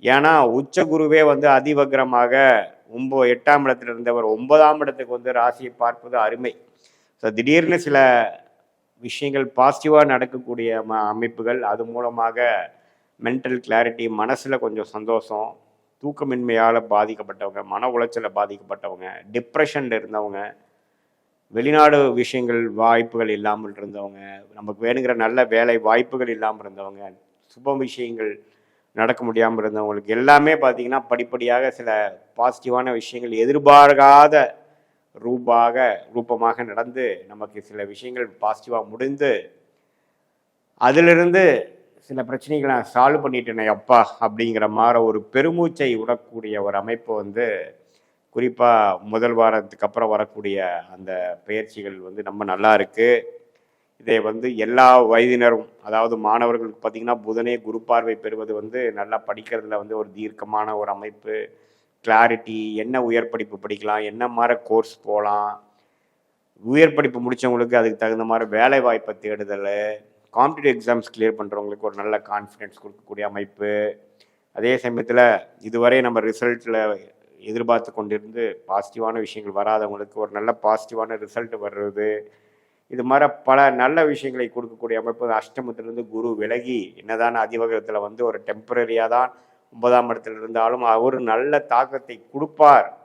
ஏன்னா உச்ச குருவே வந்து அதிவக்ரமாக 8ஆம் இடத்துல இருந்தவர் 9ஆம் இடத்துக்கு வந்து ராசியை பார்ப்பது அருமை. ஸோ திடீர்னு சில விஷயங்கள் பாசிட்டிவாக நடக்கக்கூடிய அமைப்புகள், அது மூலமாக மென்டல் கிளாரிட்டி, மனசில் கொஞ்சம் சந்தோஷம், தூக்கமின்மையால் பாதிக்கப்பட்டவங்க, மன உளைச்சலில் பாதிக்கப்பட்டவங்க, டிப்ரெஷனில் இருந்தவங்க, வெளிநாடு விஷயங்கள் வாய்ப்புகள் இல்லாமல் இருந்தவங்க, நமக்கு வேணுங்கிற நல்ல வேலை வாய்ப்புகள் இல்லாமல் இருந்தவங்க, சுப விஷயங்கள் நடக்க முடியாமல் இருந்தவங்களுக்கு எல்லாமே பார்த்தீங்கன்னா படிப்படியாக சில பாசிட்டிவான விஷயங்கள் எதிர்பார்க்காத ரூபமாக நடந்து நமக்கு சில விஷயங்கள் பாசிட்டிவாக முடிந்து அதிலிருந்து சில பிரச்சனைகளை நான் சால்வ் பண்ணிட்டேனே அப்பா அப்படிங்கிற மாதிரி ஒரு பெருமூச்சை விடக்கூடிய ஒரு அமைப்பு வந்து குறிப்பாக முதல் வாரத்துக்கு அப்புறம் வரக்கூடிய அந்த பயிற்சிகள் வந்து ரொம்ப நல்லா இருக்குது. இதை வந்து எல்லா வயதினரும், அதாவது மாணவர்களுக்கு பார்த்திங்கன்னா புதனே குரு பார்வை பெறுவது வந்து நல்லா படிக்கிறதுல வந்து ஒரு தீர்க்கமான ஒரு அமைப்பு, கிளாரிட்டி, என்ன உயர் படிப்பு படிக்கலாம், என்ன மாதிரி கோர்ஸ் போகலாம், உயர் படிப்பு முடித்தவங்களுக்கு அதுக்கு தகுந்த மாதிரி வேலை வாய்ப்பை தேடுதல், காம்படிட்டிவ் எக்ஸாம்ஸ் கிளியர் பண்ணுறவங்களுக்கு ஒரு நல்ல கான்ஃபிடென்ஸ் கொடுக்கக்கூடிய அமைப்பு. அதே சமயத்தில் இதுவரை நம்ம ரிசல்ட்டில் எதிர்பார்த்து கொண்டிருந்து பாசிட்டிவான விஷயங்கள் வராதவங்களுக்கு ஒரு நல்ல பாசிட்டிவான ரிசல்ட் வர்றது, இது மாதிரி பல நல்ல விஷயங்களை கொடுக்கக்கூடிய அமைப்பு. அஷ்டமத்திலிருந்து குரு விலகி என்னதான் அதிவகரத்தில் வந்து ஒரு டெம்பரரியாக தான் 9ஆம் இடத்துல இருந்தாலும் அவர் நல்ல தாக்கத்தை கொடுப்பார்